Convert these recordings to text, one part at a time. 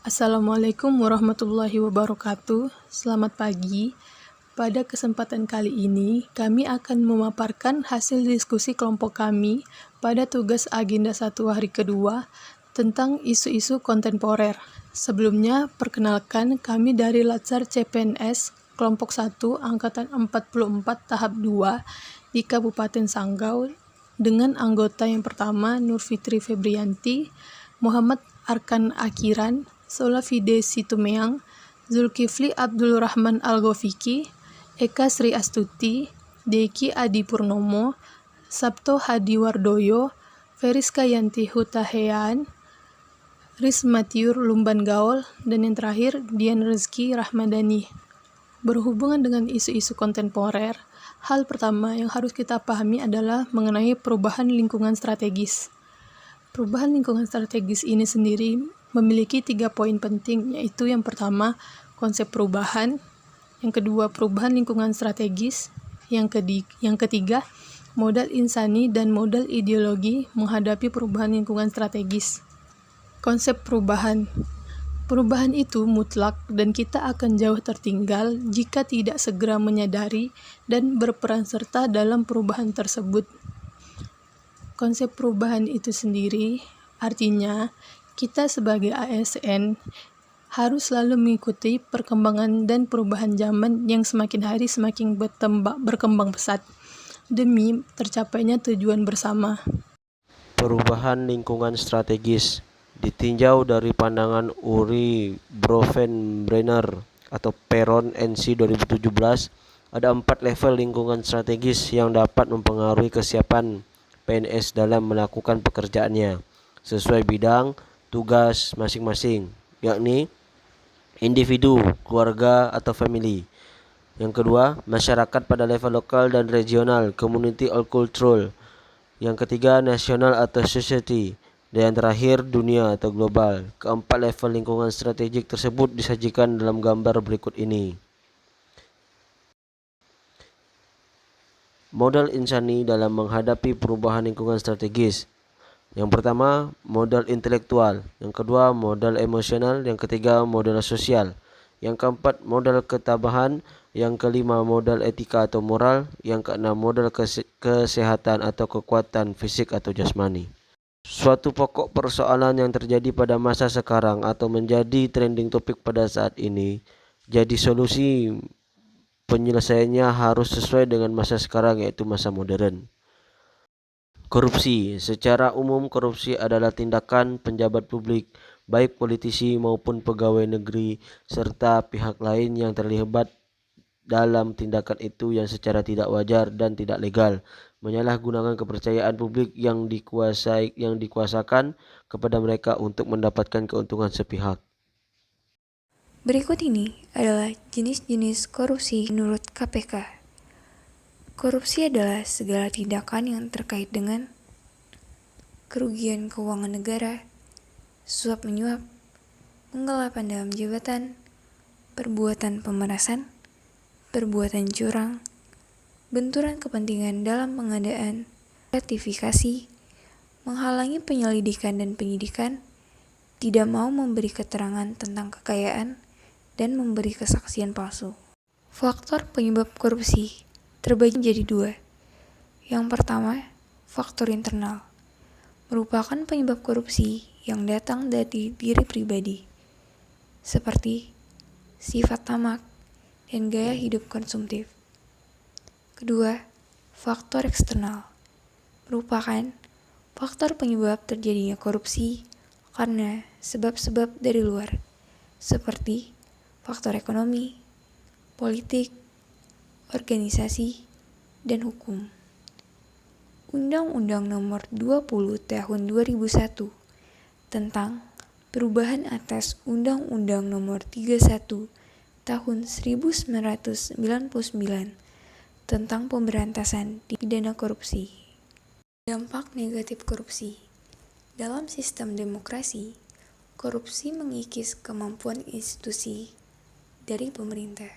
Assalamualaikum warahmatullahi wabarakatuh. Selamat pagi. Pada kesempatan kali ini, kami akan memaparkan hasil diskusi kelompok kami pada tugas agenda 1 hari kedua tentang isu-isu kontemporer. Sebelumnya, perkenalkan kami dari Latsar CPNS kelompok 1 angkatan 44 tahap 2 di Kabupaten Sanggau dengan anggota yang pertama Nur Fitri Febrianti, Muhammad Arkan Akiran, Solafide Situmeang, Zulkifli Abdul Rahman Al-Gofiki, Eka Sri Astuti, Deki Adi Purnomo, Sabto Hadi Wardoyo, Feriska Yanti Hutahean, Rismatiur Lumban Gaul, dan yang terakhir Dian Rezki Rahmadani. Berhubungan dengan isu-isu kontemporer, hal pertama yang harus kita pahami adalah mengenai perubahan lingkungan strategis. Perubahan lingkungan strategis ini sendiri memiliki 3 poin penting, yaitu yang pertama, konsep perubahan, yang kedua, perubahan lingkungan strategis, yang ketiga, modal insani dan modal ideologi menghadapi perubahan lingkungan strategis. Konsep perubahan. Perubahan itu mutlak dan kita akan jauh tertinggal jika tidak segera menyadari dan berperan serta dalam perubahan tersebut. Konsep perubahan itu sendiri artinya kita sebagai ASN harus selalu mengikuti perkembangan dan perubahan zaman yang semakin hari semakin berkembang pesat demi tercapainya tujuan bersama. Perubahan lingkungan strategis ditinjau dari pandangan Uri Brovensbrenner atau Peron NC 2017. Ada 4 level lingkungan strategis yang dapat mempengaruhi kesiapan PNS dalam melakukan pekerjaannya sesuai bidang tugas masing-masing, yakni individu, keluarga atau family. Yang kedua, masyarakat pada level lokal dan regional, community or cultural. Yang ketiga, nasional atau society. Dan yang terakhir, dunia atau global. Keempat level lingkungan strategik tersebut disajikan dalam gambar berikut ini. Modal insani dalam menghadapi perubahan lingkungan strategis. Yang pertama, modal intelektual. Yang kedua, modal emosional. Yang ketiga, modal sosial. Yang keempat, modal ketabahan. Yang kelima, modal etika atau moral. Yang keenam, modal kesehatan atau kekuatan fisik atau jasmani. Suatu pokok persoalan yang terjadi pada masa sekarang atau menjadi trending topik pada saat ini, jadi solusi penyelesaiannya harus sesuai dengan masa sekarang, yaitu masa modern. Korupsi. Secara umum, korupsi adalah tindakan penjabat publik, baik politisi maupun pegawai negeri, serta pihak lain yang terlibat dalam tindakan itu yang secara tidak wajar dan tidak legal, menyalahgunakan kepercayaan publik yang dikuasakan kepada mereka untuk mendapatkan keuntungan sepihak. Berikut ini adalah jenis-jenis korupsi menurut KPK. Korupsi adalah segala tindakan yang terkait dengan kerugian keuangan negara, suap-menyuap, penggelapan dalam jabatan, perbuatan pemerasan, perbuatan curang, benturan kepentingan dalam pengadaan, gratifikasi, menghalangi penyelidikan dan penyidikan, tidak mau memberi keterangan tentang kekayaan, dan memberi kesaksian palsu. Faktor penyebab korupsi terbagi menjadi 2. Yang pertama, faktor internal, merupakan penyebab korupsi yang datang dari diri pribadi, seperti sifat tamak dan gaya hidup konsumtif. Kedua, faktor eksternal, merupakan faktor penyebab terjadinya korupsi karena sebab-sebab dari luar, seperti faktor ekonomi, politik, organisasi, dan hukum. Undang-Undang Nomor 20 Tahun 2001 tentang perubahan atas Undang-Undang Nomor 31 Tahun 1999 tentang pemberantasan tindak pidana korupsi. Dampak negatif korupsi. Dalam sistem demokrasi, korupsi mengikis kemampuan institusi dari pemerintah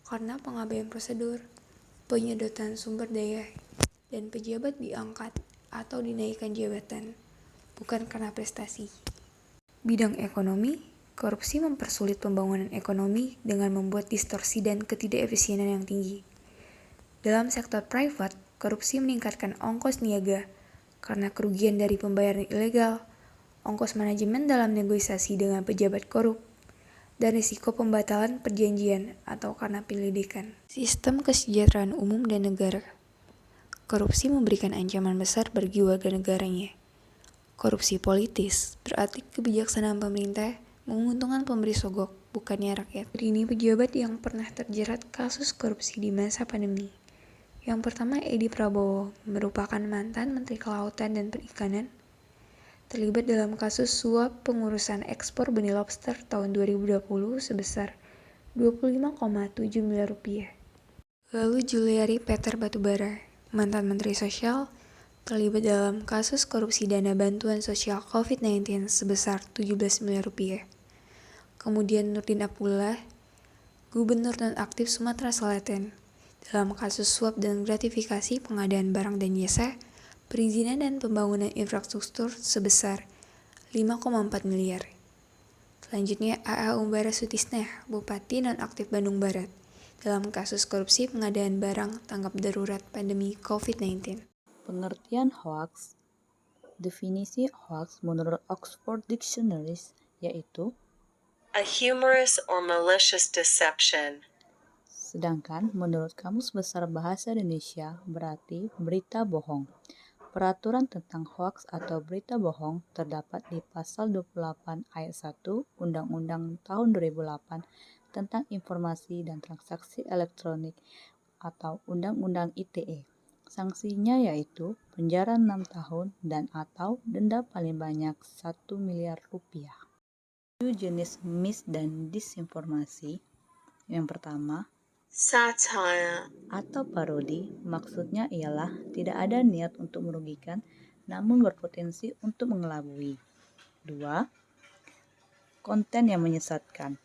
karena pengabaian prosedur, penyedotan sumber daya, dan pejabat diangkat atau dinaikkan jabatan bukan karena prestasi. Bidang ekonomi, Korupsi mempersulit pembangunan ekonomi dengan membuat distorsi dan ketidakefisienan yang tinggi. Dalam sektor private, korupsi meningkatkan ongkos niaga karena kerugian dari pembayaran ilegal, ongkos manajemen dalam negosiasi dengan pejabat korup, dan risiko pembatalan perjanjian atau karena penyelidikan. Sistem kesejahteraan umum dan negara. Korupsi memberikan ancaman besar bagi warga negaranya. Korupsi politis berarti kebijaksanaan pemerintah menguntungkan pemberi sogok, bukannya rakyat. Ini pejabat yang pernah terjerat kasus korupsi di masa pandemi. Yang pertama, Edi Prabowo, merupakan mantan Menteri Kelautan dan Perikanan, terlibat dalam kasus suap pengurusan ekspor benih lobster tahun 2020 sebesar 25,7 miliar rupiah. Lalu Juliari Peter Batubara, mantan Menteri Sosial, terlibat dalam kasus korupsi dana bantuan sosial COVID-19 sebesar 17 miliar rupiah. Kemudian Nurdin Abdullah, Gubernur nonaktif Sumatera Selatan, dalam kasus suap dan gratifikasi pengadaan barang dan jasa, perizinan dan pembangunan infrastruktur sebesar 5,4 miliar. Selanjutnya AA Umbara Sutisna, Bupati nonaktif Bandung Barat, dalam kasus korupsi pengadaan barang tanggap darurat pandemi COVID-19. Pengertian hoax. Definisi hoax menurut Oxford Dictionary yaitu a humorous or malicious deception. Sedangkan menurut Kamus Besar Bahasa Indonesia berarti berita bohong. Peraturan tentang hoaks atau berita bohong terdapat di Pasal 28 Ayat 1 Undang-Undang Tahun 2008 tentang Informasi dan Transaksi Elektronik atau Undang-Undang ITE. Sanksinya yaitu penjara 6 tahun dan atau denda paling banyak 1 miliar rupiah. 7 jenis mis dan disinformasi. Yang pertama, Satire. Atau parodi, maksudnya ialah tidak ada niat untuk merugikan, namun berpotensi untuk mengelabui. 2. Konten yang menyesatkan,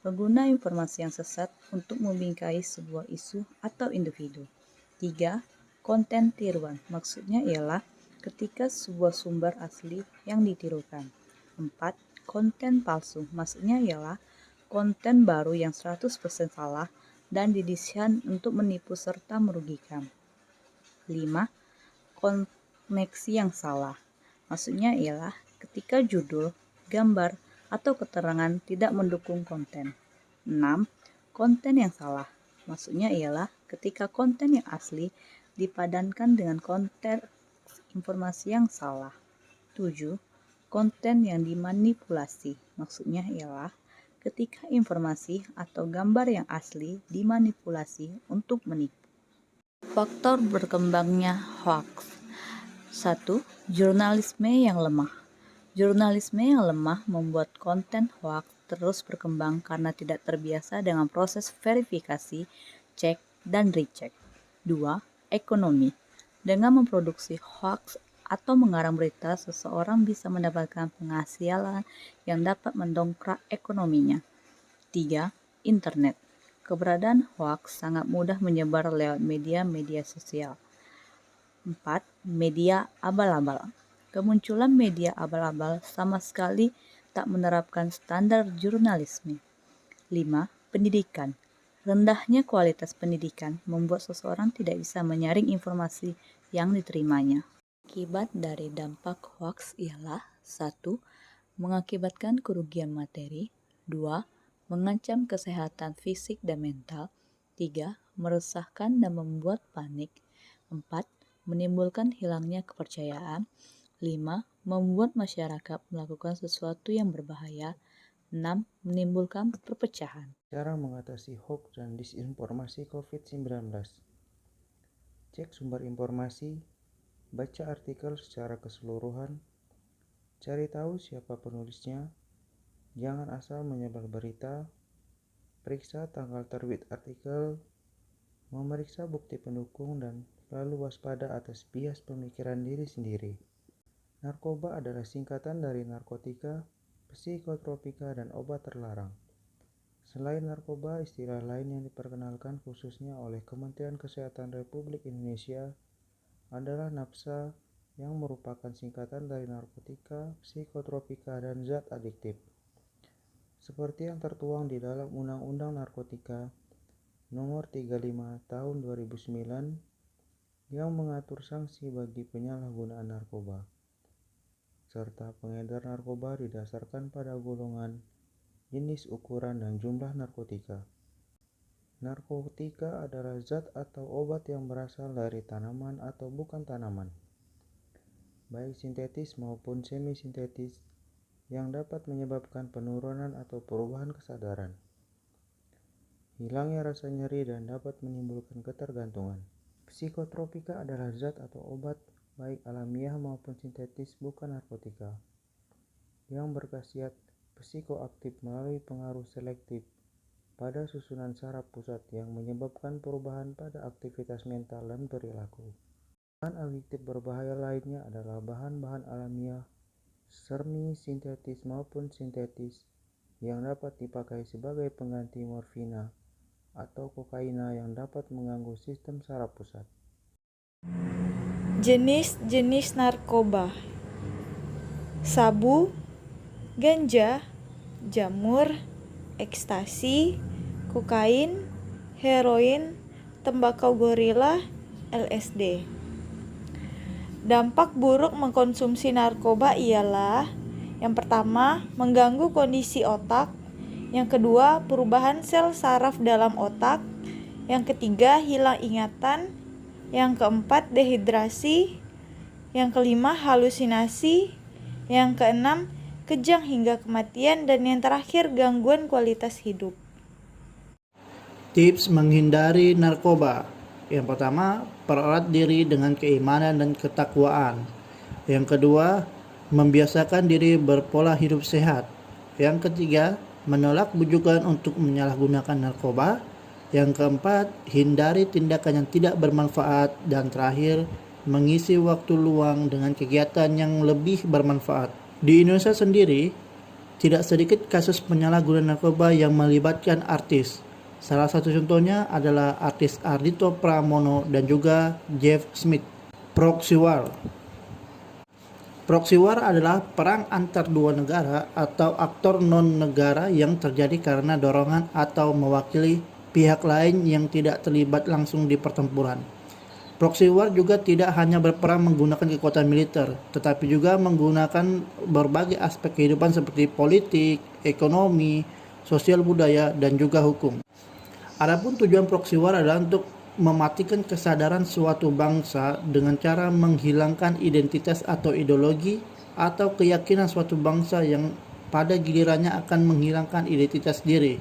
pengguna informasi yang sesat untuk membingkai sebuah isu atau individu. 3. Konten tiruan, maksudnya ialah ketika sebuah sumber asli yang ditirukan. 4. Konten palsu, maksudnya ialah konten baru yang 100% salah dan didesain untuk menipu serta merugikan. 5. Koneksi yang salah. Maksudnya ialah ketika judul, gambar, atau keterangan tidak mendukung konten. 6. Konten yang salah. Maksudnya ialah ketika konten yang asli dipadankan dengan konten informasi yang salah. 7. Konten yang dimanipulasi. Maksudnya ialah ketika informasi atau gambar yang asli dimanipulasi untuk menipu. Faktor berkembangnya hoax. 1. Jurnalisme yang lemah. Jurnalisme yang lemah membuat konten hoax terus berkembang karena tidak terbiasa dengan proses verifikasi, cek, dan recheck. 2. Ekonomi. Dengan memproduksi hoax atau mengarang berita, seseorang bisa mendapatkan penghasilan yang dapat mendongkrak ekonominya. 3. Internet. Keberadaan hoaks sangat mudah menyebar lewat media-media sosial. 4. Media abal-abal. Kemunculan media abal-abal sama sekali tak menerapkan standar jurnalisme. 5. Pendidikan. Rendahnya kualitas pendidikan membuat seseorang tidak bisa menyaring informasi yang diterimanya. Akibat dari dampak hoaks ialah 1. Mengakibatkan kerugian materi. 2. Mengancam kesehatan fisik dan mental. 3. Meresahkan dan membuat panik. 4. Menimbulkan hilangnya kepercayaan. 5. Membuat masyarakat melakukan sesuatu yang berbahaya. 6. Menimbulkan perpecahan. Cara mengatasi hoax dan disinformasi COVID-19. Cek sumber informasi, baca artikel secara keseluruhan, cari tahu siapa penulisnya, jangan asal menyebar berita, periksa tanggal terbit artikel, memeriksa bukti pendukung, dan selalu waspada atas bias pemikiran diri sendiri. Narkoba adalah singkatan dari narkotika, psikotropika, dan obat terlarang. Selain narkoba, istilah lain yang diperkenalkan khususnya oleh Kementerian Kesehatan Republik Indonesia adalah nafsa, yang merupakan singkatan dari narkotika, psikotropika, dan zat adiktif. seperti yang tertuang di dalam Undang-Undang Narkotika Nomor 35 Tahun 2009 yang mengatur sanksi bagi penyalahgunaan narkoba, serta pengedar narkoba didasarkan pada golongan, jenis, ukuran, dan jumlah narkotika. Narkotika adalah zat atau obat yang berasal dari tanaman atau bukan tanaman, baik sintetis maupun semi-sintetis, yang dapat menyebabkan penurunan atau perubahan kesadaran, hilangnya rasa nyeri, dan dapat menimbulkan ketergantungan. Psikotropika adalah zat atau obat, baik alamiah maupun sintetis bukan narkotika, yang berkhasiat psikoaktif melalui pengaruh selektif pada susunan saraf pusat yang menyebabkan perubahan pada aktivitas mental dan perilaku. Bahan adiktif berbahaya lainnya adalah bahan-bahan alamiah, semi-sintetis maupun sintetis, yang dapat dipakai sebagai pengganti morfina atau kokaina yang dapat mengganggu sistem saraf pusat. Jenis-jenis narkoba: sabu, ganja, jamur, ekstasi, kokain, heroin, tembakau gorila, LSD. Dampak buruk mengkonsumsi narkoba ialah: yang pertama, mengganggu kondisi otak; yang kedua, perubahan sel saraf dalam otak; yang ketiga, hilang ingatan; yang keempat, dehidrasi; yang kelima, halusinasi; yang keenam, kejang hingga kematian; dan yang terakhir, gangguan kualitas hidup. Tips menghindari narkoba. Yang pertama, pererat diri dengan keimanan dan ketakwaan. Yang kedua, membiasakan diri berpola hidup sehat. Yang ketiga, menolak bujukan untuk menyalahgunakan narkoba. Yang keempat, hindari tindakan yang tidak bermanfaat. Dan terakhir, mengisi waktu luang dengan kegiatan yang lebih bermanfaat. Di Indonesia sendiri, tidak sedikit kasus penyalahgunaan narkoba yang melibatkan artis. Salah satu contohnya adalah artis Ardhito Pramono dan juga Jeff Smith. Proxy war. Proxy war adalah perang antar dua negara atau aktor non-negara yang terjadi karena dorongan atau mewakili pihak lain yang tidak terlibat langsung di pertempuran. Proxy war juga tidak hanya berperang menggunakan kekuatan militer, tetapi juga menggunakan berbagai aspek kehidupan seperti politik, ekonomi, sosial budaya, dan juga hukum. Adapun tujuan proxy war adalah untuk mematikan kesadaran suatu bangsa dengan cara menghilangkan identitas atau ideologi atau keyakinan suatu bangsa yang pada gilirannya akan menghilangkan identitas diri.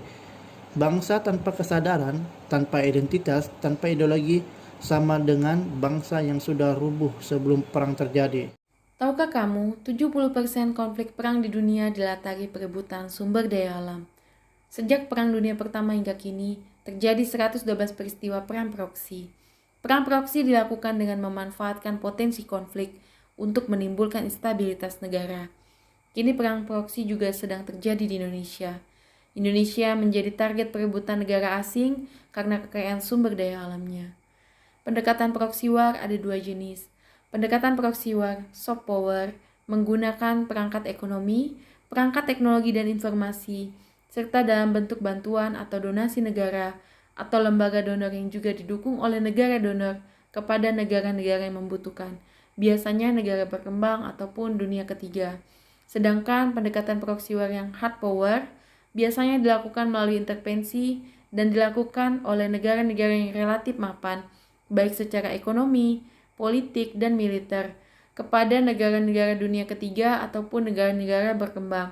Bangsa tanpa kesadaran, tanpa identitas, tanpa ideologi sama dengan bangsa yang sudah rubuh sebelum perang terjadi. Tahukah kamu, 70% konflik perang di dunia dilatari perebutan sumber daya alam. Sejak Perang Dunia Pertama hingga kini, terjadi 112 peristiwa perang proksi. Perang proksi dilakukan dengan memanfaatkan potensi konflik untuk menimbulkan instabilitas negara. Kini perang proksi juga sedang terjadi di Indonesia. Indonesia menjadi target perebutan negara asing karena kekayaan sumber daya alamnya. Pendekatan proxy war ada dua jenis. Pendekatan proxy war soft power menggunakan perangkat ekonomi, perangkat teknologi dan informasi, serta dalam bentuk bantuan atau donasi negara atau lembaga donor yang juga didukung oleh negara donor kepada negara-negara yang membutuhkan, biasanya negara berkembang ataupun dunia ketiga. Sedangkan pendekatan proxy war yang hard power biasanya dilakukan melalui intervensi dan dilakukan oleh negara-negara yang relatif mapan, baik secara ekonomi, politik, dan militer, kepada negara-negara dunia ketiga ataupun negara-negara berkembang.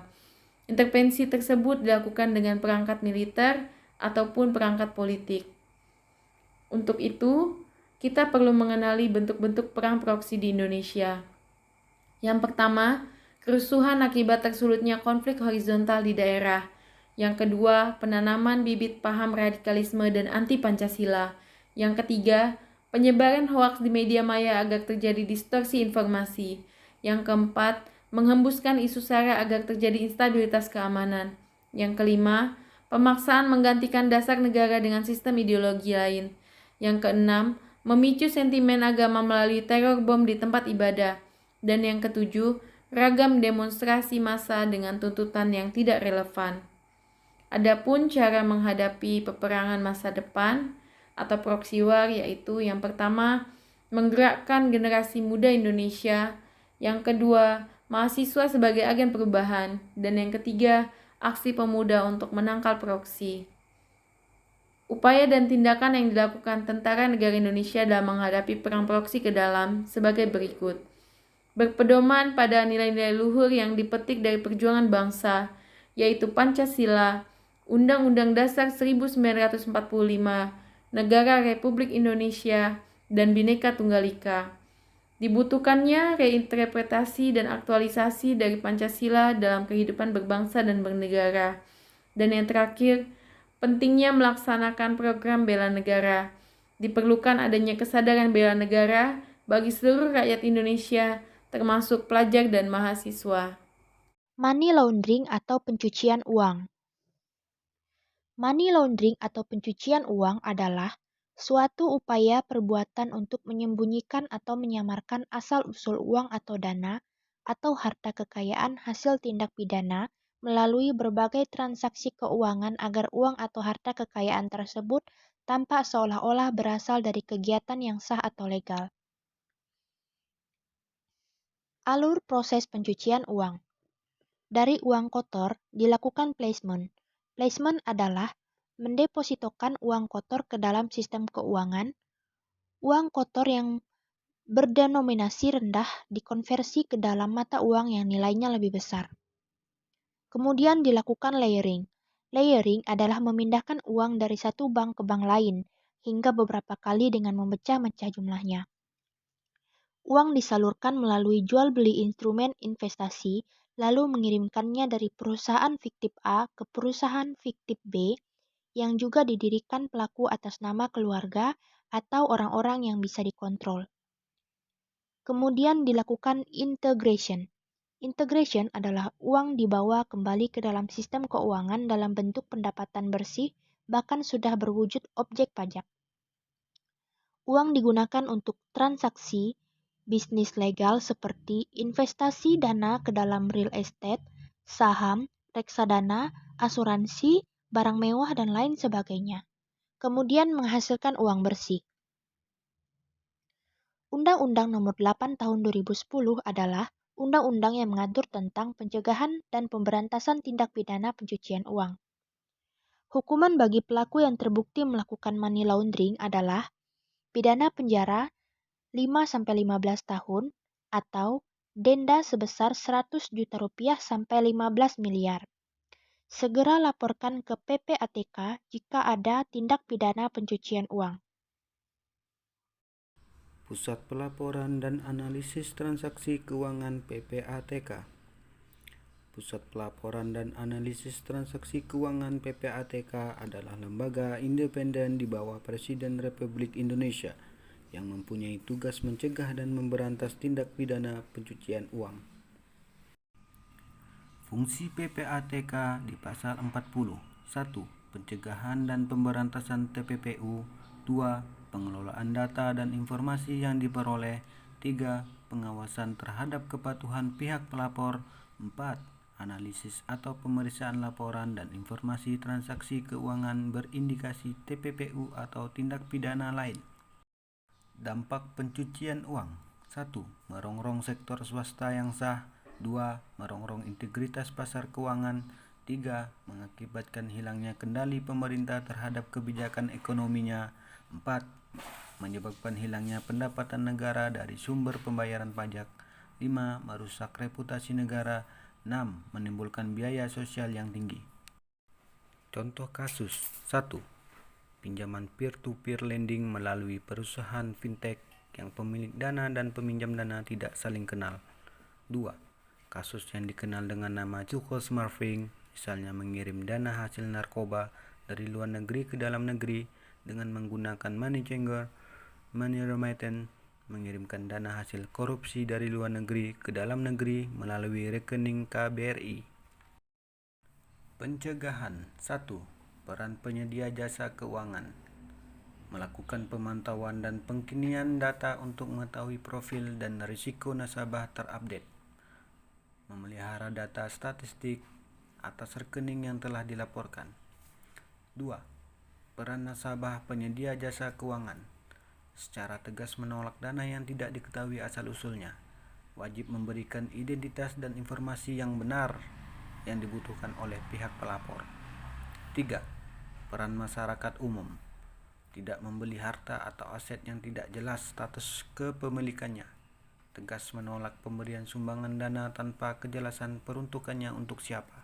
Intervensi tersebut dilakukan dengan perangkat militer ataupun perangkat politik. Untuk itu, kita perlu mengenali bentuk-bentuk perang proksi di Indonesia. Yang pertama, kerusuhan akibat tersulutnya konflik horizontal di daerah. Yang kedua, penanaman bibit paham radikalisme dan anti-Pancasila. Yang ketiga, penyebaran hoaks di media maya agar terjadi distorsi informasi. Yang keempat, menghembuskan isu sara agar terjadi instabilitas keamanan. Yang kelima, pemaksaan menggantikan dasar negara dengan sistem ideologi lain. Yang keenam, memicu sentimen agama melalui teror bom di tempat ibadah. Dan yang ketujuh, ragam demonstrasi massa dengan tuntutan yang tidak relevan. Adapun cara menghadapi peperangan masa depan atau proxy war yaitu yang pertama, menggerakkan generasi muda Indonesia, yang kedua, mahasiswa sebagai agen perubahan, dan yang ketiga, aksi pemuda untuk menangkal proxy. Upaya dan tindakan yang dilakukan tentara negara Indonesia dalam menghadapi perang proxy ke dalam sebagai berikut. Berpedoman pada nilai-nilai luhur yang dipetik dari perjuangan bangsa, yaitu Pancasila, Undang-Undang Dasar 1945, Negara Republik Indonesia, dan Bhinneka Tunggal Ika. Dibutuhkannya reinterpretasi dan aktualisasi dari Pancasila dalam kehidupan berbangsa dan bernegara. Dan yang terakhir, pentingnya melaksanakan program bela negara. Diperlukan adanya kesadaran bela negara bagi seluruh rakyat Indonesia, termasuk pelajar dan mahasiswa. Money laundering atau pencucian uang. Money laundering atau pencucian uang adalah suatu upaya perbuatan untuk menyembunyikan atau menyamarkan asal-usul uang atau dana atau harta kekayaan hasil tindak pidana melalui berbagai transaksi keuangan agar uang atau harta kekayaan tersebut tampak seolah-olah berasal dari kegiatan yang sah atau legal. Alur proses pencucian uang. Dari uang kotor dilakukan placement. Placement adalah mendepositokan uang kotor ke dalam sistem keuangan. Uang kotor yang berdenominasi rendah dikonversi ke dalam mata uang yang nilainya lebih besar. Kemudian dilakukan layering. Layering adalah memindahkan uang dari satu bank ke bank lain hingga beberapa kali dengan memecah-mecah jumlahnya. Uang disalurkan melalui jual beli instrumen investasi, lalu mengirimkannya dari perusahaan fiktif A ke perusahaan fiktif B yang juga didirikan pelaku atas nama keluarga atau orang-orang yang bisa dikontrol. Kemudian dilakukan integration. Integration adalah uang dibawa kembali ke dalam sistem keuangan dalam bentuk pendapatan bersih, bahkan sudah berwujud objek pajak. Uang digunakan untuk transaksi bisnis legal seperti investasi dana ke dalam real estate, saham, reksadana, asuransi, barang mewah, dan lain sebagainya. Kemudian menghasilkan uang bersih. Undang-Undang Nomor 8 Tahun 2010 adalah undang-undang yang mengatur tentang pencegahan dan pemberantasan tindak pidana pencucian uang. Hukuman bagi pelaku yang terbukti melakukan money laundering adalah pidana penjara 5-15 tahun atau denda sebesar 100 juta rupiah sampai 15 miliar. Segera laporkan ke PPATK jika ada tindak pidana pencucian uang. Pusat Pelaporan dan Analisis Transaksi Keuangan PPATK. Pusat Pelaporan dan Analisis Transaksi Keuangan PPATK adalah lembaga independen di bawah Presiden Republik Indonesia yang mempunyai tugas mencegah dan memberantas tindak pidana pencucian uang. Fungsi PPATK di pasal 40. 1. Pencegahan dan pemberantasan TPPU. 2. Pengelolaan data dan informasi yang diperoleh. 3. Pengawasan terhadap kepatuhan pihak pelapor. 4. Analisis atau pemeriksaan laporan dan informasi transaksi keuangan berindikasi TPPU atau tindak pidana lain. Dampak pencucian uang. 1. Merongrong sektor swasta yang sah. 2. Merongrong integritas pasar keuangan. 3. Mengakibatkan hilangnya kendali pemerintah terhadap kebijakan ekonominya. 4. Menyebabkan hilangnya pendapatan negara dari sumber pembayaran pajak. 5. Merusak reputasi negara. 6. Menimbulkan biaya sosial yang tinggi. Contoh kasus. 1. Pinjaman peer-to-peer lending melalui perusahaan fintech yang pemilik dana dan peminjam dana tidak saling kenal. 2. Kasus yang dikenal dengan nama cukup smurfing, misalnya mengirim dana hasil narkoba dari luar negeri ke dalam negeri dengan menggunakan money changer, money remittance, mengirimkan dana hasil korupsi dari luar negeri ke dalam negeri melalui rekening KBRI. Pencegahan. 1. Peran penyedia jasa keuangan. Melakukan pemantauan dan pengkinian data untuk mengetahui profil dan risiko nasabah terupdate. Memelihara data statistik atas rekening yang telah dilaporkan. 2. Peran nasabah penyedia jasa keuangan. Secara tegas menolak dana yang tidak diketahui asal-usulnya. Wajib memberikan identitas dan informasi yang benar yang dibutuhkan oleh pihak pelapor. 3. Peran masyarakat umum. Tidak membeli harta atau aset yang tidak jelas status kepemilikannya. Tegas menolak pemberian sumbangan dana tanpa kejelasan peruntukannya untuk siapa.